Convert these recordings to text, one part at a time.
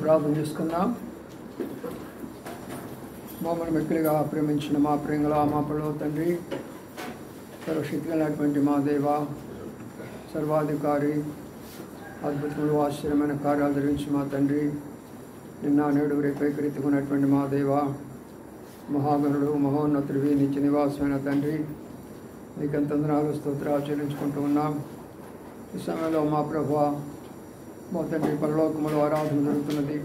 ప్రార్థన చేసుకుందాం. మమ్మల్ని మిక్కిలిగా ప్రేమించిన మా ప్రేమల మా పడవ తండ్రి, సర్వశక్తిగలైనటువంటి మా దేవ, సర్వాధికారి, అద్భుతములు ఆశ్చర్యమైన కార్యాలు జరిగించి మా తండ్రి, నిన్న నేడు రేపైకరీతిగా ఉన్నటువంటి మా దేవ, మహాగణుడు మహోన్నతుడివి, నిత్య నివాసమైన తండ్రి, నీకెంత వందనాలు స్తోత్రాలు చెల్లించుకుంటూ ఉన్నాం. ఈ సమయంలో మా ప్రభువా, మా తండ్రి, పరలోకములో ఆరాధన జరుగుతున్నది,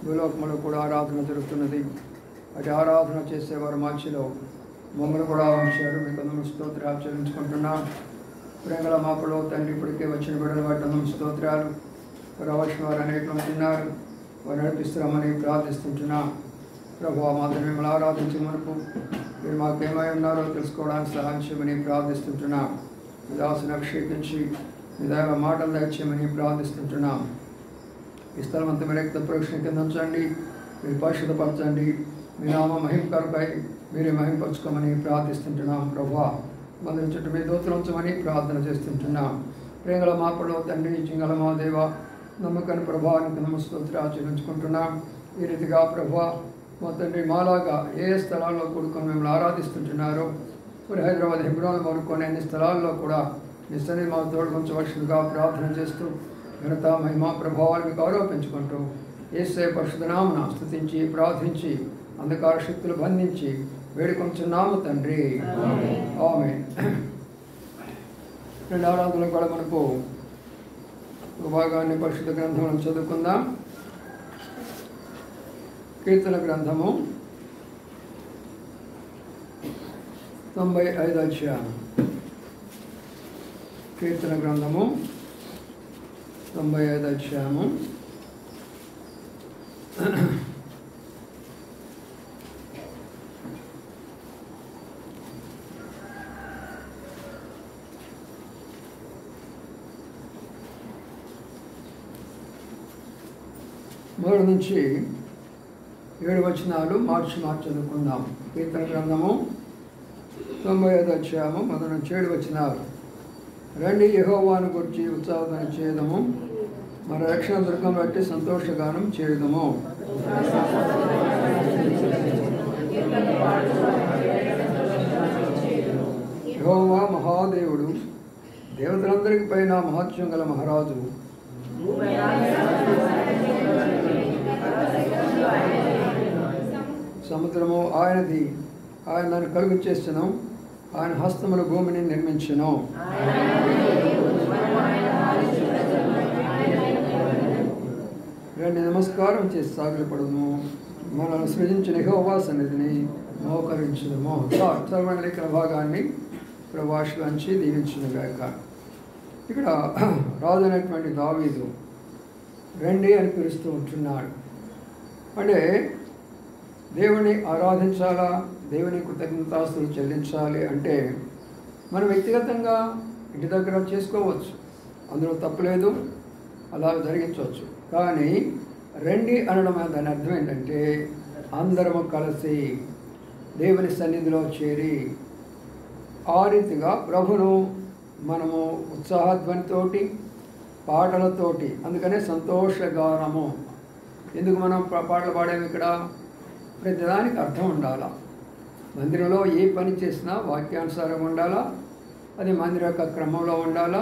భూలోకములో కూడా ఆరాధన జరుగుతున్నది. అటు ఆరాధన చేసేవారు మధ్యలో మమ్మల్ని కూడా ఉంచారు. మీకు అందరూ స్తోత్రాలు చెల్లించుకుంటున్నాం. ప్రేమల మా పడవ తండ్రి, ఇప్పటికే వచ్చిన బిడ్డలు వాటి అందరూ స్తోత్రాలు. రావాల్సిన వారు అనేక మంది ఉన్నారు, వారు నడిపిస్తున్నామని ప్రార్థిస్తుంటున్నాం. ప్రభువా, మాత్రం మిమ్మల్ని ఆరాధించే మనకు మీరు మాకేమై ఉన్నారో తెలుసుకోవడానికి సహాయం చేయమని ప్రార్థిస్తుంటున్నాం. మీ దాసుని అభిషేకించి మీ దైవ మాటలు దయచేయమని ప్రార్థిస్తుంటున్నాం. ఈ స్థలం అంతా మీరు రక్త ప్రోక్షణ కింద ఉంచండి, మీరు పరిశుద్ధపరచండి. మీ నామ మహిమకరపై మీరే మహిమపరచుకోమని ప్రార్థిస్తుంటున్నాం. ప్రభువా, మందిరం చుట్టూ మీ దూతలు ఉంచమని ప్రార్థన చేస్తుంటున్నాం. ప్రేమల మా పడవ తండ్రి, చింగల మా దేవ, నమ్మకాన్ని ప్రభావానికి నమస్తోత్రాలు ఆచరించుకుంటున్నాం. ఈ రీతిగా ప్రభువా, మా తండ్రి, మాలాగా ఏ స్థలాల్లో కూడుకొని మిమ్మల్ని ఆరాధిస్తుంటున్నారో, మరి హైదరాబాద్ హెబ్రోన్ మొదలుకొని అన్ని స్థలాల్లో కూడా మీ సన్నిధి మా తోడు ఉంచవలసిందిగా ప్రార్థన చేస్తూ ఘనత మహిమ ప్రభావాలు మీకు ఆరోపించుకుంటూ యేసయ్య పరిశుద్ధ నామమున స్తుతించి ప్రార్థించి అంధకార శక్తులు బంధించి వేడుకొంచున్నాము తండ్రి, ఆమేన్. రెండు ఆరాధనలు కూడా మనకు ఒక భాగాన్ని పరిశుద్ధ గ్రంథంలో చదువుకుందాం. కీర్తన గ్రంథము 95 అధ్యాయం. కీర్తన గ్రంథము 95 అధ్యాయము. మొదటి నుంచి 7 వచనాలు మార్చి చదువుకుందాం. కీర్తన గ్రంథము 95 అధ్యాయము మొదటి నుంచి 7 వచనాలు. రండి, యెహోవాను గురించి ఉత్సాహం చేయదము, మన రక్షణ దుర్గం బట్టి సంతోషగానం చేయదము. యెహోవా మహాదేవుడు, దేవతలందరికీ పైన మహత్యం గల మహారాజు. సముద్రము ఆయనది, ఆయన దాన్ని కలుగు చేసెను, ఆయన హస్తముల భూమిని నిర్మించెను. రండి, నమస్కారం చేసి సాగిలపడము, మనల్ని సృజించిన యెహోవా సన్నిధిని మోకరించుదము. సర్వణ లేఖన భాగాన్ని ప్రభాషలోంచి దీవించును గాక. ఇక్కడ రాజు అయినటువంటి దావీదు రండి అని పిలుస్తూ ఉంటున్నాడు. అంటే దేవుని ఆరాధించాలా, దేవుని కృతజ్ఞతాస్తులు చెల్లించాలి అంటే మనం వ్యక్తిగతంగా ఇంటి దగ్గర చేసుకోవచ్చు, అందులో తప్పులేదు, అలా జరిగించవచ్చు. కానీ రండి అనడం దాని అర్థం ఏంటంటే అందరము కలిసి దేవుని సన్నిధిలో చేరి ఆ రీతిగా ప్రభును మనము ఉత్సాహధ్వనితోటి, పాటలతోటి, అందుకనే సంతోషగానము. ఎందుకు మనం పాటలు పాడాము? ఇక్కడ ప్రతిదానికి అర్థం ఉండాలా. మందిరంలో ఏ పని చేసినా వాక్యానుసారం ఉండాలా, అది మందిర యొక్క క్రమంలో ఉండాలా,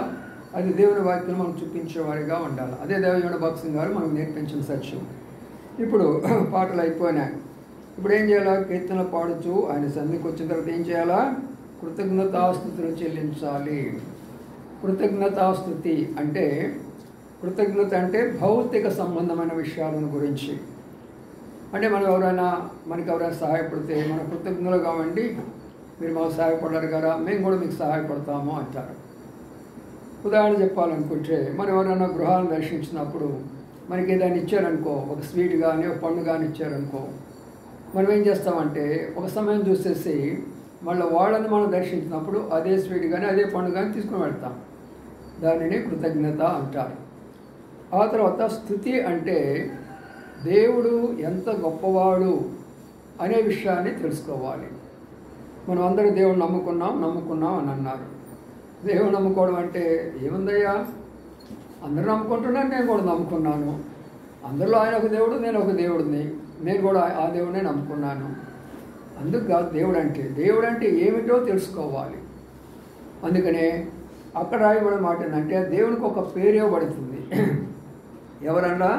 అది దేవుని వాక్యం మనం చూపించేవారిగా ఉండాలి. అదే దేవజన భక్సింగ్ గారు మనకు నేర్పించిన సత్యం. ఇప్పుడు పాటలు అయిపోయినాయి. ఇప్పుడు ఏం చేయాలా? కీర్తనలు పాడుతూ ఆయన సన్నిధికి వచ్చిన తర్వాత ఏం చేయాలా? కృతజ్ఞతాస్తుతులు చెల్లించాలి. కృతజ్ఞతాస్తుతి అంటే, కృతజ్ఞత అంటే భౌతిక సంబంధమైన విషయాలను గురించి. అంటే మనకు ఎవరైనా సహాయపడితే మన కృతజ్ఞులుగా ఉండి, మీరు మాకు సహాయపడ్డారు కదా, మేము కూడా మీకు సహాయపడతాము అంటారు. ఉదాహరణ చెప్పాలనుకుంటే, మనం ఎవరైనా గృహాలను దర్శించినప్పుడు మనకి ఏదైనా ఇచ్చారనుకో, ఒక స్వీట్ కానీ ఒక పండు కానీ ఇచ్చారనుకో, మనం ఏం చేస్తామంటే ఒక సమయం చూసేసి మళ్ళీ వాళ్ళని మనం దర్శించినప్పుడు అదే స్వీట్ కానీ అదే పండు కానీ తీసుకుని వెళ్తాం. దానిని కృతజ్ఞత అంటారు. ఆ తర్వాత స్తుతి అంటే దేవుడు ఎంత గొప్పవాడు అనే విషయాన్ని తెలుసుకోవాలి. మనం అందరూ దేవుడు నమ్ముకున్నాం అని అన్నారు. దేవుడు నమ్ముకోవడం అంటే ఏముందయ్యా, అందరూ నమ్ముకుంటున్నారు, నేను కూడా నమ్ముకున్నాను. అందరిలో ఆయన ఒక దేవుడు, నేను ఒక దేవుడిని, నేను కూడా ఆ దేవుడినే నమ్ముకున్నాను. అందుకు కాదు దేవుడు అంటే ఏమిటో తెలుసుకోవాలి. అందుకనే అక్కడ రాయబడిన మాట ఏంటంటే దేవునికి ఒక పేరు ఇవ్వబడుతుంది. ఎవరన్నా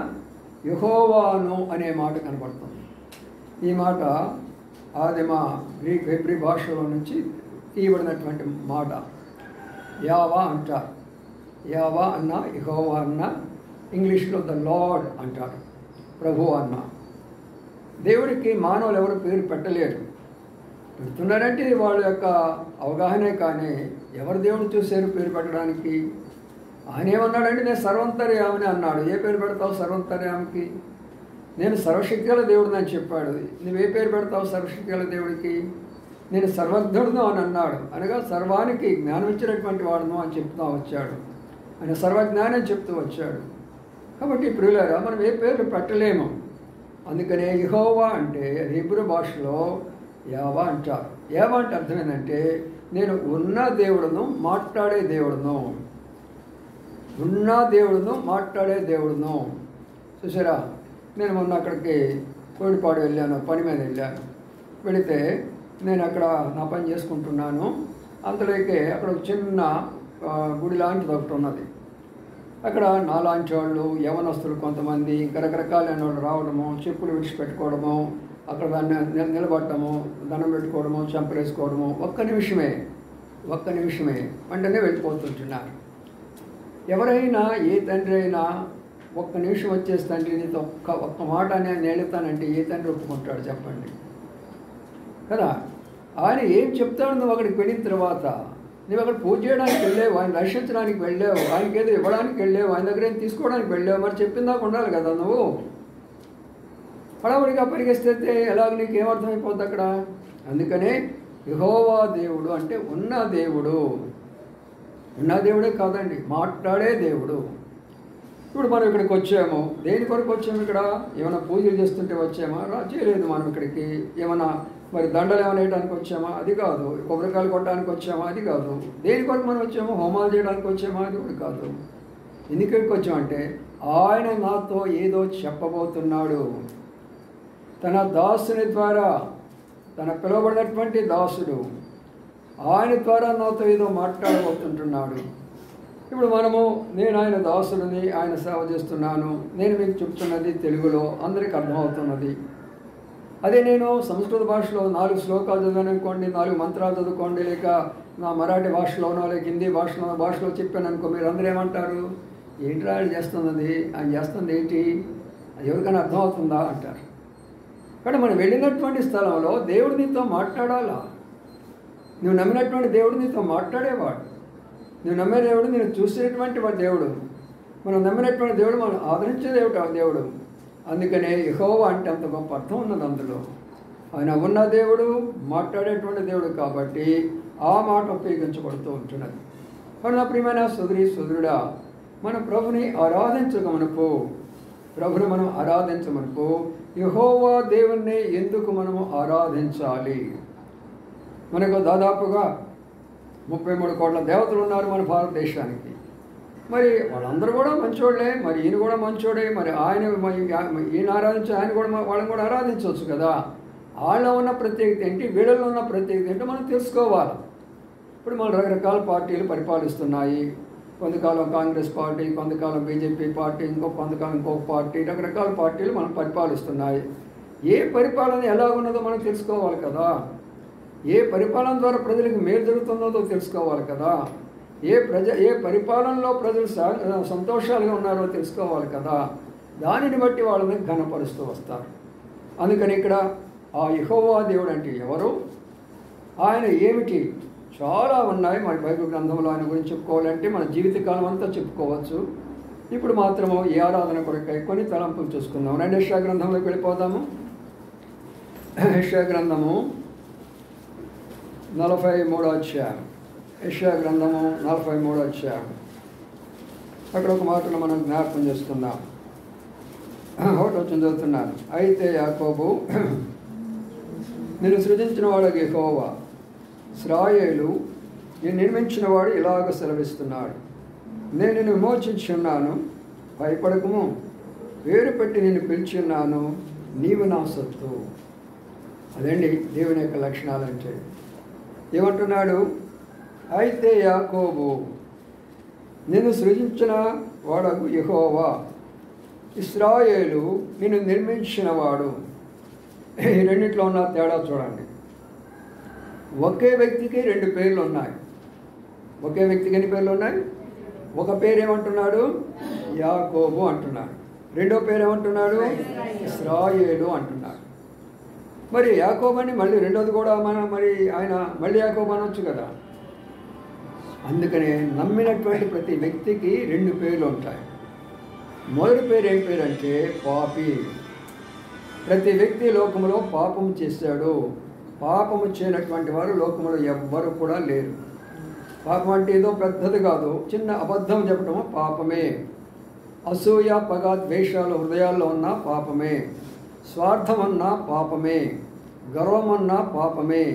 యెహోవాను అనే మాట కనబడుతుంది. ఈ మాట ఆదిమ గ్రీక్ హెబ్రీ భాషలో నుంచి తీయబడినటువంటి మాట. యావా అంటారు. యావా అన్న, యెహోవా అన్న, ఇంగ్లీష్లో ద లార్డ్ అంటారు, ప్రభు అన్న. దేవుడికి మానవులు ఎవరు పేరు పెట్టలేరు. పెడుతున్నారంటే వాళ్ళ యొక్క అవగాహనే, కానీ ఎవరు దేవుడు చూశారు పేరు పెట్టడానికి? ఆయన ఏమన్నాడంటే నేను సర్వంతర్యామిని అన్నాడు. ఏ పేరు పెడతావు సర్వంతర్యామికి? నేను సర్వశక్తిగల దేవుడిని అని చెప్పాడు. నువ్వే పేరు పెడతావు సర్వశక్తిగల దేవుడికి? నేను సర్వజ్ఞుడును అని అన్నాడు. అనగా సర్వానికి జ్ఞానం ఇచ్చినటువంటి వాడును అని చెప్తూ వచ్చాడు. ఆయన సర్వజ్ఞానం చెప్తూ వచ్చాడు. కాబట్టి ప్రియులారా, మనం ఏ పేర్లు పెట్టలేము. అందుకనే యెహోవా అంటే హీబ్రూ భాషలో యావా అంటారు. యావా అంటే అర్థం ఏంటంటే నేను ఉన్న దేవుడును, మాట్లాడే దేవుడును. ఉన్న దేవుడును, మాట్లాడే దేవుడును. చూసారా, నేను మొన్న అక్కడికి కోడిపాడు వెళ్ళాను, పని మీద వెళ్ళాను. వెళితే నేను అక్కడ నా పని చేసుకుంటున్నాను. అంతలోకే అక్కడ ఒక చిన్న గుడి లాంటిది ఒకటి ఉన్నది. అక్కడ నాలాంటి వాళ్ళు, యవనస్తులు కొంతమంది, ఇంకా రకరకాలైన వాళ్ళు రావడము, చెప్పులు విడిచిపెట్టుకోవడము, అక్కడ దాన్ని నిలబడటము, దండం పెట్టుకోవడము, చంపలేసుకోవడము. ఒక్క నిమిషమే వెంటనే వెళ్ళిపోతుంటున్నారు. ఎవరైనా ఏ తండ్రి అయినా ఒక్క నిమిషం వచ్చేసి తండ్రి నీతో ఒక్క మాట నేను నేడుతానంటే ఏ తండ్రి ఒప్పుకుంటాడు చెప్పండి కదా? ఆయన ఏం చెప్తాడు? నువ్వు అక్కడికి వెళ్ళిన తర్వాత నువ్వు అక్కడ పూజ చేయడానికి వెళ్ళావు, ఆయన రక్షించడానికి వెళ్ళావు, ఆయనకి ఏదో ఇవ్వడానికి వెళ్ళావు, ఆయన దగ్గర ఏం తీసుకోవడానికి వెళ్ళావు. మరి చెప్పిందాక ఉండాలి కదా నువ్వు. హడావుడిగా పరిగెస్తే ఎలాగ నీకు ఏమర్థమైపోద్ది అక్కడ? అందుకనే యెహోవా దేవుడు అంటే ఉన్న దేవుడు. ఉన్న దేవుడే కాదండి, మాట్లాడే దేవుడు. ఇప్పుడు మనం ఇక్కడికి వచ్చాము, దేని కొరకు వచ్చాము? ఇక్కడ ఏమైనా పూజలు చేస్తుంటే వచ్చామా? చేయలేదు. మనం ఇక్కడికి ఏమైనా మరి దండలు ఏమైనా వేయడానికి వచ్చామా? అది కాదు. కొబ్బరికాయలు కొట్టడానికి వచ్చామా? అది కాదు. దేని కొరకు మనం వచ్చాము? హోమాలు చేయడానికి వచ్చామా? అది కూడా కాదు. ఎందుకు ఇక్కడికి వచ్చామంటే ఆయన నాతో ఏదో చెప్పబోతున్నాడు. తన దాసుని ద్వారా, తన పిలువబడినటువంటి దాసుడు ఆయన ద్వారా నాతో ఏదో మాట్లాడబోతుంటున్నాడు. ఇప్పుడు నేను ఆయన దాసుడిని, ఆయన సేవ చేస్తున్నాను. నేను మీకు చెప్తున్నది తెలుగులో అందరికీ అర్థమవుతున్నది. అదే నేను సంస్కృత భాషలో 4 శ్లోకాలు చదివాను అనుకోండి, 4 మంత్రాలు చదువుకోండి, లేక నా మరాఠీ భాషలోనో లేక హిందీ భాషలో చెప్పాను అనుకో, మీరు అందరూ ఏమంటారు? ఏంటి ఆయన చేస్తున్నది, ఆయన చేస్తుంది ఏంటి, అది ఎవరికైనా అర్థమవుతుందా అంటారు. కానీ మనం వెళ్ళినటువంటి స్థలంలో దేవుడు నీతో మాట్లాడాలా. నువ్వు నమ్మినటువంటి దేవుడు నీతో మాట్లాడేవాడు. నువ్వు నమ్మే దేవుడు నేను చూసేటువంటి వాడు దేవుడు. మనం నమ్మినటువంటి దేవుడు మనం ఆదరించే దేవుడు. అందుకనే యెహోవా అంటే అంత గొప్ప అర్థం ఉన్నది అందులో. ఆయన ఉన్న దేవుడు, మాట్లాడేటువంటి దేవుడు కాబట్టి ఆ మాట ఉపయోగించబడుతూ ఉంటున్నది. కాబట్టి నా ప్రియమైన సోదరుడా, మన ప్రభుని ఆరాధించమనుకో యెహోవా దేవుణ్ణి ఎందుకు మనము ఆరాధించాలి? మనకు దాదాపుగా 33 కోట్ల దేవతలు ఉన్నారు మన భారతదేశానికి. మరి వాళ్ళందరూ కూడా మంచోళ్ళే, మరి ఈయన కూడా మంచోడే. మరి ఈయన ఆరాధించి వాళ్ళని కూడా ఆరాధించవచ్చు కదా. వాళ్ళలో ఉన్న ప్రత్యేకత ఏంటి, వీళ్ళలో ఉన్న ప్రత్యేకత ఏంటో మనం తెలుసుకోవాలి. ఇప్పుడు మన రకరకాల పార్టీలు పరిపాలిస్తున్నాయి. కొంతకాలం కాంగ్రెస్ పార్టీ, కొంతకాలం బీజేపీ పార్టీ, కొంతకాలం ఇంకొక పార్టీ, రకరకాల పార్టీలు మనం పరిపాలిస్తున్నాయి. ఏ పరిపాలన ఎలా ఉన్నదో మనం తెలుసుకోవాలి కదా. ఏ పరిపాలన ద్వారా ప్రజలకు మేలు జరుగుతున్నదో తెలుసుకోవాలి కదా. ఏ పరిపాలనలో ప్రజలు సంతోషాలుగా ఉన్నారో తెలుసుకోవాలి కదా. దానిని బట్టి వాళ్ళని ఘనపరుస్తూ వస్తారు. అందుకని ఇక్కడ ఆ యెహోవా దేవుడు అంటే ఎవరు, ఆయన ఏమిటి, చాలా ఉన్నాయి. మన బైబిల్ గ్రంథంలో ఆయన గురించి చెప్పుకోవాలంటే మన జీవితకాలం అంతా చెప్పుకోవచ్చు. ఇప్పుడు మాత్రము ఈ ఆరాధన కొరకై కొన్ని తలంపులు చూసుకుందాం. రండి యెషయా గ్రంథంలోకి వెళ్ళిపోదాము. యెషయా గ్రంథము 43వ అధ్యాయం. యెషయా గ్రంథము 43వ అధ్యాయం. అక్కడ ఒక మాటను మనం జ్ఞాపకం చేసుకుందాం. ఒకటి వచ్చిన చదువుతున్నాను. అయితే యాకోబు నేను సృజించిన వాడు యెహోవా, ఇశ్రాయేలు నేను నిర్మించిన వాడు ఇలాగ సెలవిస్తున్నాడు. నేను నిన్ను విమోచించున్నాను, భయపడకము, పేరు పెట్టి నేను పిలిచున్నాను, నీవు నా సొత్తు. అదండి దేవుని యొక్క లక్షణాలు అంటే. ఏమంటున్నాడు? అయితే యాకోబు నిన్ను సృజించిన వాడకు యెహోవా, ఇశ్రాయేలు నిన్ను నిర్మించిన వాడు. ఈ రెండిట్లో ఉన్న తేడా చూడండి. ఒకే వ్యక్తికి రెండు పేర్లు ఉన్నాయి. ఒకే వ్యక్తికి ఎన్ని పేర్లు ఉన్నాయి? ఒక పేరు ఏమంటున్నాడు? యాకోబు అంటున్నాడు. రెండో పేరు ఏమంటున్నాడు? ఇశ్రాయేలు అంటున్నాడు. మరి యాకోబు అని మళ్ళీ రెండోది కూడా మరి ఆయన మళ్ళీ యాకోబు అనొచ్చు కదా. అందుకనే నమ్మినటువంటి ప్రతి వ్యక్తికి రెండు పేర్లు ఉంటాయి. మొదటి పేరు ఏం పేరు అంటే పాపి. ప్రతి వ్యక్తి లోకంలో పాపం చేశాడు. పాపము చేయనటువంటి వారు లోకంలో ఎవ్వరు కూడా లేరు. పాపం అంటే ఏదో పెద్దది కాదు, చిన్న అబద్ధం చెప్పడం పాపమే. అసూయ, పగ, ద్వేషాలు హృదయాల్లో ఉన్న పాపమే. స్వార్థం అన్నా పాపమే. గర్వం అన్నా పాపమే.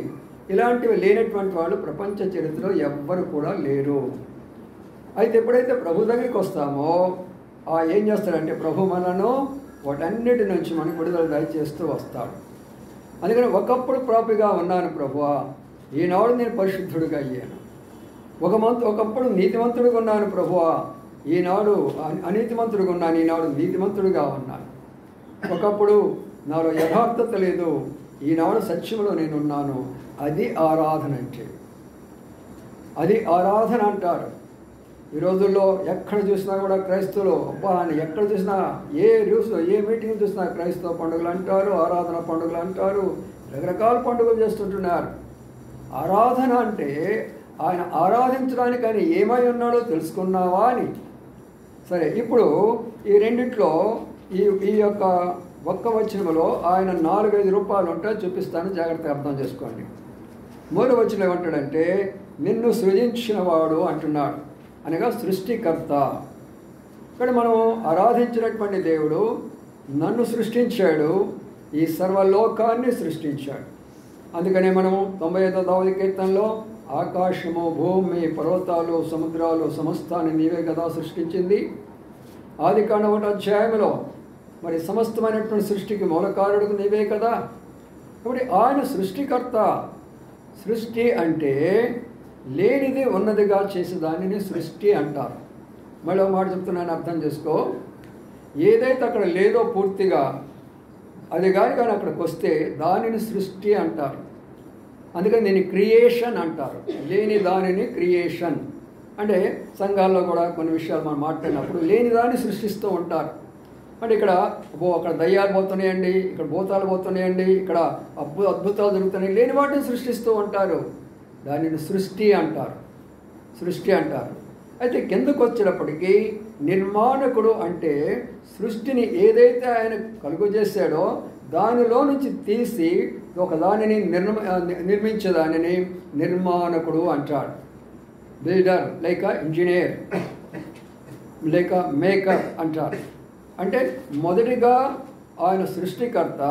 ఇలాంటివి లేనటువంటి వాళ్ళు ప్రపంచ చరిత్రలో ఎవ్వరు కూడా లేరు. అయితే ఎప్పుడైతే ప్రభు దగ్గరికి వస్తామో ఏం చేస్తాడంటే ప్రభు మనను వాటన్నిటి నుంచి మనకు విడుదల దయచేస్తూ వస్తాడు. అందుకని ఒకప్పుడు పాపిగా ఉన్నాను ప్రభువా, ఈనాడు నేను పరిశుద్ధుడిగా అయ్యాను. ఒకప్పుడు నీతిమంతుడిగా ఉన్నాను ప్రభువా, ఈనాడు అనీతిమంతుడిగా ఉన్నాను, ఈనాడు నీతిమంతుడిగా ఉన్నాను. ఒకప్పుడు నాలో యథార్థత లేదు, ఈనాడు సత్యంలో నేనున్నాను. అది ఆరాధన అంటే. అది ఆరాధన అంటారు. ఈ రోజుల్లో ఎక్కడ చూసినా కూడా క్రైస్తవులు అని ఎక్కడ చూసినా ఏ న్యూస్లో ఏ మీటింగ్ చూసినా క్రైస్తవ పండుగలు అంటారు, ఆరాధన పండుగలు అంటారు, రకరకాల పండుగలు చేస్తుంటున్నారు. ఆరాధన అంటే ఆయన ఆరాధించడానికి ఆయన ఏమై ఉన్నాడో తెలుసుకున్నావా అని. సరే, ఇప్పుడు ఈ రెండిట్లో ఈ యొక్క ఒక్క వచనంలో ఆయన 4-5 రూపాయలు ఉంటాయి, చూపిస్తాను, జాగ్రత్తగా అర్థం చేసుకోండి. మూడో వచనం ఏమంటాడంటే నిన్ను సృజించిన వాడు అంటున్నాడు, అనగా సృష్టికర్త. ఇక్కడ మనం ఆరాధించినటువంటి దేవుడు నన్ను సృష్టించాడు, ఈ సర్వలోకాన్ని సృష్టించాడు. అందుకనే మనము 95వ దావీదు కీర్తనలో ఆకాశము, భూమి, పర్వతాలు, సముద్రాలు సమస్తాన్ని నీవే కదా సృష్టించింది. ఆదికాండం 1వ అధ్యాయంలో మరి సమస్తమైనటువంటి సృష్టికి మూలకారుడు నీవే కదా. కాబట్టి ఆయన సృష్టికర్త. సృష్టి అంటే లేనిది ఉన్నదిగా చేసేదానిని సృష్టి అంటారు. మళ్ళీ ఒక మాట చెప్తున్నాను, అర్థం చేసుకో. ఏదైతే అక్కడ లేదో పూర్తిగా అది కానీ అక్కడికి వస్తే దానిని సృష్టి అంటారు. అందుకని దీన్ని క్రియేషన్ అంటారు. లేని దానిని క్రియేషన్ అంటే సంఘాల్లో కూడా కొన్ని విషయాలు మనం మాట్లాడినప్పుడు లేని దాన్ని సృష్టిస్తూ ఉంటారు. అంటే ఇక్కడ అక్కడ దయ్యాలు పోతున్నాయండి, ఇక్కడ భూతాలు పోతున్నాయండి, ఇక్కడ అద్భుతాలు జరుగుతున్నాయి, లేని వాటిని సృష్టిస్తూ ఉంటారు. దానిని సృష్టి అంటారు. సృష్టి అంటారు. అయితే కిందకు వచ్చేటప్పటికీ నిర్మాణకుడు అంటే సృష్టిని ఏదైతే ఆయన కలుగజేశాడో దానిలో నుంచి తీసి ఒక దానిని నిర్మించేదానిని నిర్మాణకుడు అంటాడు. బిల్డర్ లేక ఇంజనీర్ లేక మేకర్ అంటారు. అంటే మొదటిగా ఆయన సృష్టికర్త,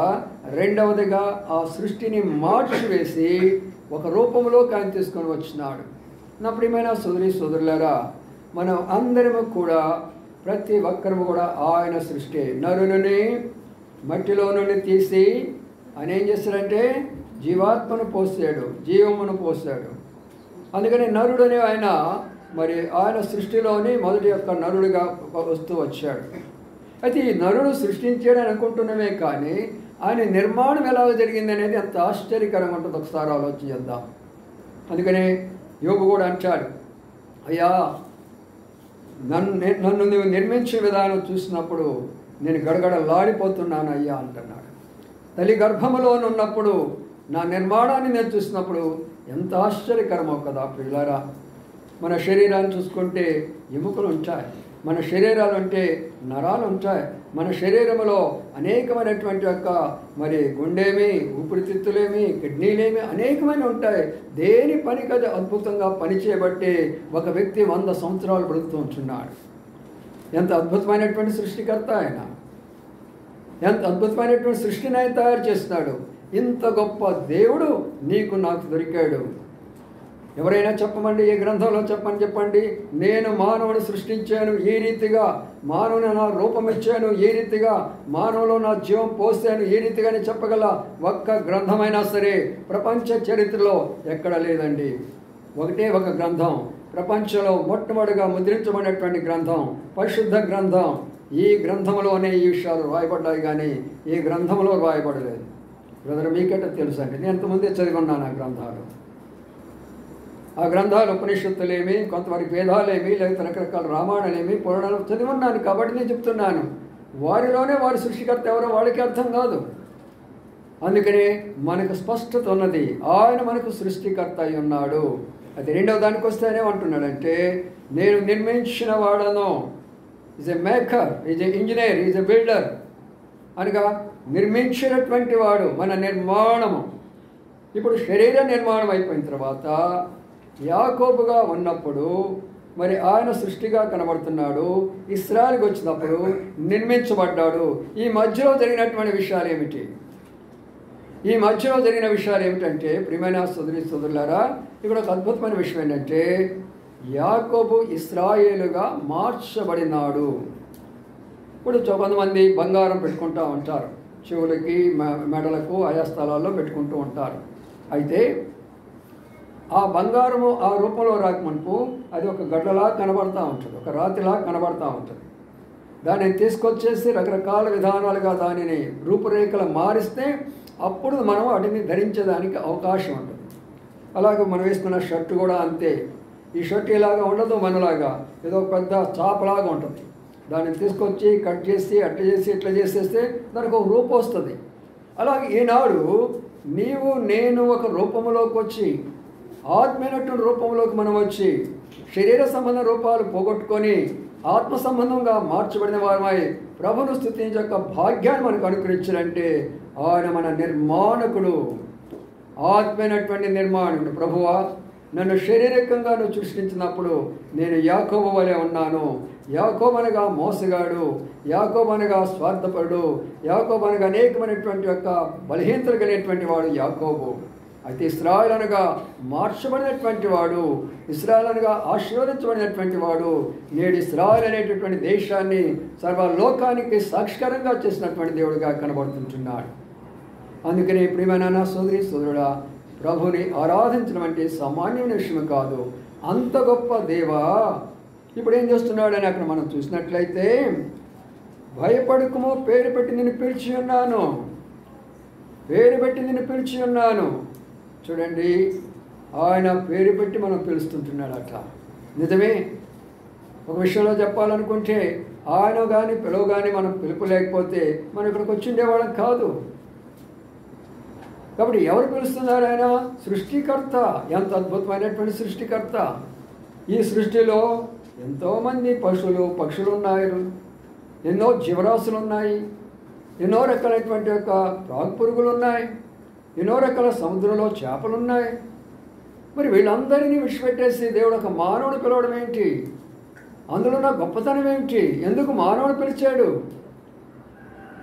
రెండవదిగా ఆ సృష్టిని మార్చివేసి ఒక రూపంలోకి ఆయన తీసుకొని వచ్చినాడు. నా ప్రియమైన సోదరులారా, మనం అందరము కూడా ప్రతి ఒక్కరము కూడా ఆయన సృష్టి. నరుని మట్టిలో నుండి తీసి ఆయన ఏం చేశాడంటే జీవాత్మను పోసాడు, జీవమును పోసాడు. అందుకని నరుడని ఆయన మరి ఆయన సృష్టిలోని మొదటి యొక్క నరుడిగా వస్తూ వచ్చాడు. అయితే ఈ నరుడు సృష్టించాడని అనుకుంటున్నమే కానీ ఆయన నిర్మాణం ఎలా జరిగింది అనేది ఎంత ఆశ్చర్యకరంగా ఉంటుంది, ఒకసారి ఆలోచన చేద్దాం. అందుకనే యోబు కూడా అంటాడు, అయ్యా నన్ను నువ్వు నిర్మించే విధానం చూసినప్పుడు నేను గడగడలాడిపోతున్నాను అయ్యా అంటున్నాడు. తల్లి గర్భములోనున్నప్పుడు నా నిర్మాణాన్ని నేను చూసినప్పుడు ఎంత ఆశ్చర్యకరమో కదా ప్రియులారా. మన శరీరాన్ని చూసుకుంటే ఎముకలు ఉంటాయి, మన శరీరాలు అంటే నరాలు ఉంటాయి, మన శరీరంలో అనేకమైనటువంటి యొక్క మరి గుండేమి, ఊపిరితిత్తులేమి, కిడ్నీలేమి అనేకమైన ఉంటాయి. దేని పనికి అది అద్భుతంగా పనిచేయబట్టి ఒక వ్యక్తి 100 సంవత్సరాలు బ్రతుకుతూ ఉంటున్నాడు. ఎంత అద్భుతమైనటువంటి సృష్టికర్త ఆయన, ఎంత అద్భుతమైనటువంటి సృష్టిని ఆయన తయారు చేస్తున్నాడు. ఇంత గొప్ప దేవుడు నీకు నాకు దొరికాడు. ఎవరైనా చెప్పమండి, ఏ గ్రంథంలో చెప్పండి. నేను మానవుని సృష్టించాను ఈ రీతిగా, మానవుని నా రూపం ఇచ్చాను ఈ రీతిగా, మానవులో నా జీవం పోసాను ఈ రీతిగానే చెప్పగల ఒక్క గ్రంథమైనా సరే ప్రపంచ చరిత్రలో ఎక్కడ లేదండి. ఒకటే ఒక గ్రంథం, ప్రపంచంలో మొట్టమొదటిగా ముద్రించబడినటువంటి గ్రంథం, పరిశుద్ధ గ్రంథం. ఈ గ్రంథంలోనే ఈ విషయాలు రాయబడ్డాయి, కానీ ఈ గ్రంథంలో రాయబడలేదు. బ్రదర్, మీకంటే తెలుసు అండి, నేను ఎంతమంది చదివి ఉన్నాను ఆ గ్రంథాలు. ఆ గ్రంథాలు ఉపనిషత్తులేమి, కొంతవరకు వేదాలేమి, లేకపోతే రకరకాల రామాయణాలేమి, పురాణాలు చదివి ఉన్నాను. కాబట్టి నేను చెప్తున్నాను, వారిలోనే వారి సృష్టికర్త ఎవరో వాళ్ళకి అర్థం కాదు. అందుకనే మనకు స్పష్టత ఉన్నది, ఆయన మనకు సృష్టికర్త అయి ఉన్నాడు. అది రెండవ దానికి వస్తేనే అంటున్నాడంటే, నేను నిర్మించిన వాడను. Is a maker, is a engineer, is a builder అనగా నిర్మించినటువంటి వాడు, మన నిర్మాణము. ఇప్పుడు శరీర నిర్మాణం అయిపోయిన తర్వాత యాకోబుగా ఉన్నప్పుడు మరి ఆయన సృష్టిగా కనబడుతున్నాడు. ఇశ్రాయేలుకి వచ్చినప్పుడు నిర్మించబడ్డాడు. ఈ మధ్యలో జరిగినటువంటి విషయాలు ఏమిటి? ఈ మధ్యలో జరిగిన విషయాలు ఏమిటంటే, ప్రియమైన సోదరులారా, ఇక్కడ ఒక అద్భుతమైన విషయం ఏంటంటే, యాకోబు ఇశ్రాయేలుగా మార్చబడినాడు. ఇప్పుడు కొంతమంది బంగారం పెట్టుకుంటూ ఉంటారు, చెవులకి మెడలకు ఆయా స్థలాల్లో పెట్టుకుంటూ ఉంటారు. అయితే ఆ బంగారము ఆ రూపంలో రాకమునుపు అది ఒక గడ్డలా కనబడుతూ ఉంటుంది, ఒక రాతిలా కనబడుతూ ఉంటుంది. దానిని తీసుకొచ్చేసి రకరకాల విధానాలుగా దానిని రూపురేఖలు మారిస్తే అప్పుడు మనం వాటిని ధరించేదానికి అవకాశం ఉంటుంది. అలాగే మనం వేసుకున్న షర్టు కూడా అంతే. ఈ షర్ట్ ఇలాగా ఉండదు, మనలాగా ఏదో పెద్ద చాపలాగా ఉంటుంది. దాన్ని తీసుకొచ్చి కట్ చేసి అట్లా చేసి ఇట్లా చేసేస్తే దానికి ఒక రూపం వస్తుంది. అలాగే ఈనాడు నీవు నేను ఒక రూపంలోకి వచ్చి, ఆత్మైనటువంటి రూపంలోకి మనం వచ్చి, శరీర సంబంధ రూపాలు పోగొట్టుకొని ఆత్మ సంబంధంగా మార్చబడిన వారమై ప్రభును స్తుతించే యొక్క భాగ్యాన్ని మనకు అనుగ్రహించాలంటే ఆయన మన నిర్మాణకుడు, ఆత్మైనటువంటి నిర్మాణకుడు. ప్రభువా, నన్ను శారీరకంగా నువ్వు సృష్టించినప్పుడు నేను యాకోబు వలె ఉన్నాను. యాకోబు అనగా మోసగాడు, యాకోబు అనగా స్వార్థపరుడు, యాకోబు అనగా అనేకమైనటువంటి యొక్క బలహీనతలు కలిగినటువంటి వాడు యాకోబు. అయితే ఇశ్రాయేలు అనగా మార్చబడినటువంటి వాడు, ఇశ్రాయేలు అనగా ఆశీర్వదించబడినటువంటి వాడు. నేడు ఇశ్రాయేలు అనేటటువంటి దేశాన్ని సర్వలోకానికి సాక్షికరంగా చేసినటువంటి దేవుడిగా కనబడుతుంటున్నాడు. అందుకని ప్రియమైన సోదరుడా, ప్రభుని ఆరాధించడం అంటే సామాన్యమైన విషయం కాదు. అంత గొప్ప దేవా ఇప్పుడు ఏం చేస్తున్నాడని అక్కడ మనం చూసినట్లయితే, భయపడకము, పేరు పెట్టి నిన్ను పిలిచి ఉన్నాను, పేరు పెట్టి నిన్ను పిలిచి ఉన్నాను. చూడండి, ఆయన పేరు పెట్టి మనం పిలుస్తుంటున్నాడు. అట్లా నిజమే. ఒక విషయంలో చెప్పాలనుకుంటే, ఆయన కానీ పిలువ కానీ మనం పిలుపు లేకపోతే మనం ఇక్కడికి వచ్చి ఉండేవాళ్ళం కాదు. కాబట్టి ఎవరు పిలుస్తున్నారు? ఆయన సృష్టికర్త. ఎంత అద్భుతమైనటువంటి సృష్టికర్త. ఈ సృష్టిలో ఎంతోమంది పశువులు పక్షులు ఉన్నాయి, ఎన్నో జీవరాశులు ఉన్నాయి, ఎన్నో రకాలైనటువంటి యొక్క ప్రాగ్పురుగులు ఉన్నాయి, ఎన్నో రకాల సముద్రంలో చేపలు ఉన్నాయి. మరి వీళ్ళందరినీ విడిచిపెట్టేసి దేవుడు ఒక మానవుడు పిలవడం ఏంటి? అందులో నా గొప్పతనం ఏంటి? ఎందుకు మానవుడు పిలిచాడు?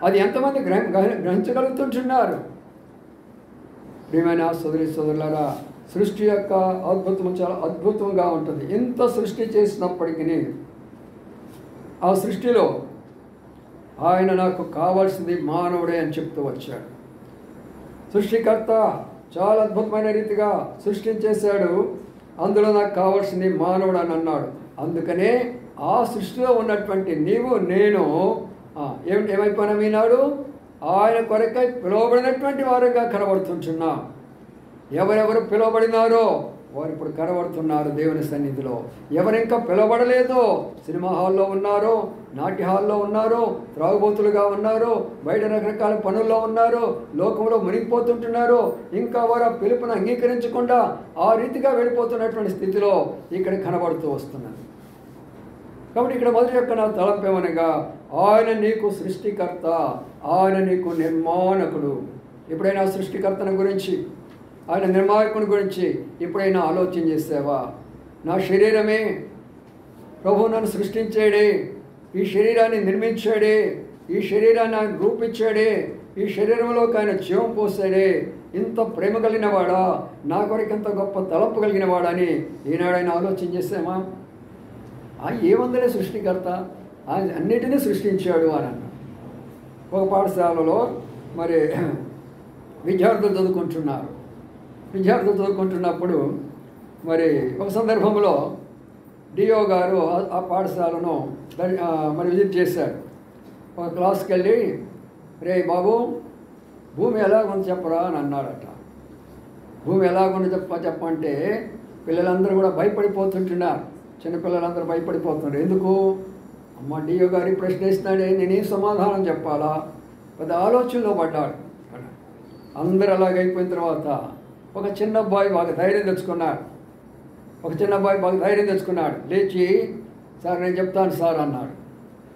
అది ఎంతమంది గ్రహించగలుగుతుంటున్నారు? ప్రియమైన సోదరులారా, సృష్టి యొక్క అద్భుతం చాలా అద్భుతంగా ఉంటుంది. ఎంత సృష్టి చేసినప్పటికీ ఆ సృష్టిలో ఆయన నాకు కావాల్సింది మానవుడే అని చెప్తూ వచ్చాడు. సృష్టికర్త చాలా అద్భుతమైన రీతిగా సృష్టించేశాడు. అందులో నాకు కావాల్సింది మానవుడు అని అన్నాడు. అందుకనే ఆ సృష్టిలో ఉన్నటువంటి నీవు నేను ఏమైపోయినా ఈనాడు ఆయన కొరకై పిలువబడినటువంటి వారుగా కనబడుతుంటున్నా. ఎవరెవరు పిలువబడినారో వారు ఇప్పుడు కనబడుతున్నారు దేవుని సన్నిధిలో. ఎవరింకా పిలువబడలేదో సినిమా హాల్లో ఉన్నారో, నాట్య హాల్లో ఉన్నారో, త్రాగుబోతులుగా ఉన్నారో, బయట రకరకాల పనుల్లో ఉన్నారో, లోకంలో మునిగిపోతుంటున్నారో, ఇంకా వారు ఆ పిలుపును అంగీకరించకుండా ఆ రీతిగా వెళ్ళిపోతున్నటువంటి స్థితిలో ఇక్కడ కనబడుతూ వస్తున్నది. కాబట్టి ఇక్కడ మొదటి యొక్క నా తలంపేమనగా, ఆయన నీకు సృష్టికర్త, ఆయన నీకు నిర్మాణకుడు. ఎప్పుడైనా సృష్టికర్తను గురించి, ఆయన నిర్మాణకుని గురించి ఎప్పుడైనా ఆలోచన చేసావా? నా శరీరమే, ప్రభు నన్ను సృష్టించాడే, ఈ శరీరాన్ని నిర్మించాడే, ఈ శరీరాన్ని ఆయన రూపించాడే, ఈ శరీరంలోకి ఆయన జీవం పోసాడే, ఇంత ప్రేమ కలిగిన వాడా, నా కొరకు ఇంత గొప్ప తలపు కలిగిన వాడా అని ఈనాడైనా ఆలోచన చేసామా? ఏమందలే సృష్టికర్త, ఆయన అన్నిటినీ సృష్టించాడు అని అన్న. ఒక పాఠశాలలో మరి విద్యార్థులు చదువుకుంటున్నప్పుడు మరి ఒక సందర్భంలో డిఓ గారు ఆ పాఠశాలను మరి విజిట్ చేశారు. ఒక క్లాస్కి వెళ్ళి, రే బాబు, భూమి ఎలాగుంది చెప్పరా అని అన్నాడట. భూమి ఎలాగుంది చెప్పంటే పిల్లలందరూ కూడా భయపడిపోతుంటున్నారు. చిన్నపిల్లలందరూ భయపడిపోతున్నారు. ఎందుకు? అమ్మ డిఓ గారి ప్రశ్న వేస్తున్నాడే, నేనేం సమాధానం చెప్పాలా? పెద్ద ఆలోచనలో పడ్డాడు. అందరూ అలాగైపోయిన తర్వాత ఒక చిన్న అబ్బాయి బాగా ధైర్యం తెచ్చుకున్నాడు. లేచి, సార్ నేను చెప్తాను సార్ అన్నాడు.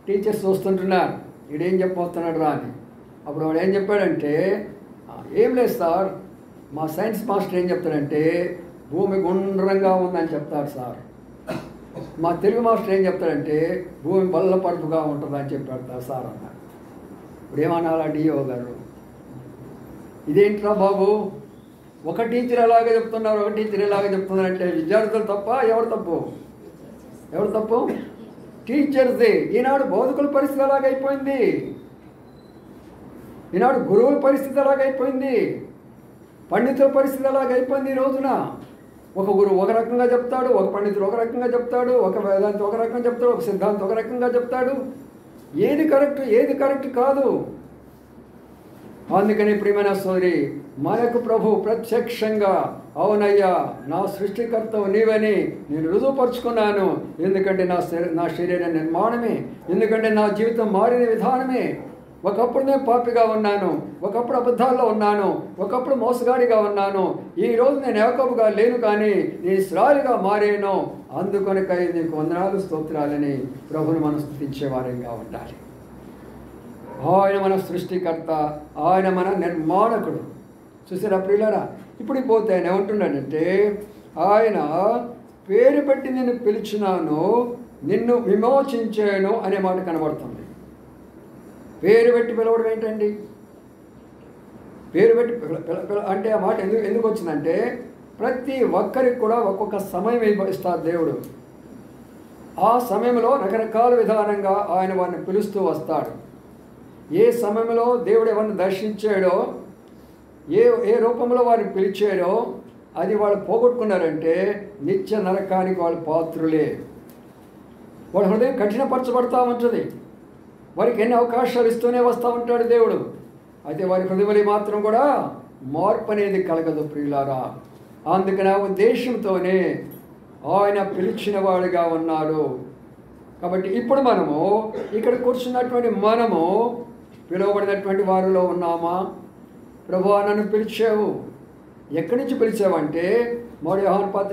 టీచర్స్ చూస్తుంటున్నారు, వీడేం చెప్పొస్తున్నాడు రా అని. అప్పుడు వాడు ఏం చెప్పాడంటే, ఏం లేదు సార్, మా సైన్స్ మాస్టర్ ఏం చెప్తాడంటే భూమి గుండ్రంగా ఉందని చెప్తాడు సార్. మా తెలుగు మాస్టర్ ఏం చెప్తాడంటే భూమి బల్లపరుపుగా ఉంటుందని చెప్పాడు సార్ అన్నాడు. ఇప్పుడు ఏమన్నారా డిఓ గారు? ఇదేంట్రా బాబు, ఒక టీచర్ ఎలాగ చెప్తున్నారు, ఒక టీచర్ ఎలాగ చెప్తున్నారంటే విద్యార్థులు తప్ప? ఎవరు తప్పు? టీచర్స్దే. ఈనాడు బోధకుల పరిస్థితి ఎలాగైపోయింది, ఈనాడు గురువుల పరిస్థితి ఎలాగైపోయింది, పండితుల పరిస్థితి ఎలాగైపోయింది. ఈ రోజున ఒక గురువు ఒక రకంగా చెప్తాడు, ఒక పండితుడు ఒక రకంగా చెప్తాడు, ఒక వేదాంతి ఒక రకంగా చెప్తాడు, ఒక సిద్ధాంతి ఒక రకంగా చెప్తాడు. ఏది కరెక్ట్ కాదు. అందుకని ప్రియమైన సోదరి, మనకు ప్రభు ప్రత్యక్షంగా అవునయ్యా నా సృష్టికర్తవు నీవని నేను రుజువుపరుచుకున్నాను. ఎందుకంటే నా శరీర నిర్మాణమే, ఎందుకంటే నా జీవితం మారిన విధానమే. ఒకప్పుడు నేను పాపిగా ఉన్నాను, ఒకప్పుడు అబద్ధాల్లో ఉన్నాను, ఒకప్పుడు మోసగాడిగా ఉన్నాను. ఈరోజు నేను యాకోబుగా లేను, కానీ నేను ఇశ్రాయేలుగా మారాను. అందుకొనకై నీకు వందనాలు స్తోత్రాలని ప్రభుని మనం స్తుతించేవారంగా ఉండాలి. ఆయన మన సృష్టికర్త, ఆయన మన నిర్మాణకుడు. చూసారా ప్రియులారా? ఇప్పుడు పోతే ఆయన ఏమంటున్నాడంటే, ఆయన పేరు పెట్టి నిన్ను పిలిచినాను, నిన్ను విమోచించాను అనే మాట కనబడుతుంది. పేరు పెట్టి పిలవడం ఏంటండి? పేరు పెట్టి అంటే ఆ మాట ఎందుకు వచ్చిందంటే, ప్రతి ఒక్కరికి కూడా ఒక్కొక్క సమయం ఇస్తారు దేవుడు. ఆ సమయంలో రకరకాల విధానంగా ఆయన వారిని పిలుస్తూ వస్తాడు. ఏ సమయంలో దేవుడు ఎవరిని దర్శించాడో, ఏ రూపంలో వారిని పిలిచాడో అది వాళ్ళు పోగొట్టుకున్నారంటే నిత్య నరకానికి వాళ్ళు పాత్రులే. వాళ్ళ హృదయం కఠినపరచబడతా ఉంటుంది. వారికి ఎన్ని అవకాశాలు ఇస్తూనే వస్తూ ఉంటాడు దేవుడు. అయితే వారి హృదయంలో మాత్రం కూడా మార్పు అనేది కలగదు ప్రియులారా. అందుకని ఆ ఉద్దేశంతోనే ఆయన పిలిచిన వాడిగా ఉన్నాడు. కాబట్టి ఇప్పుడు మనము ఇక్కడ కూర్చున్నటువంటి మనము పిలువబడినటువంటి వారిలో ఉన్నామా? ప్రభువా నన్ను పిలిచావు. ఎక్కడి నుంచి పిలిచావంటే 3 యోహాను పత్రిక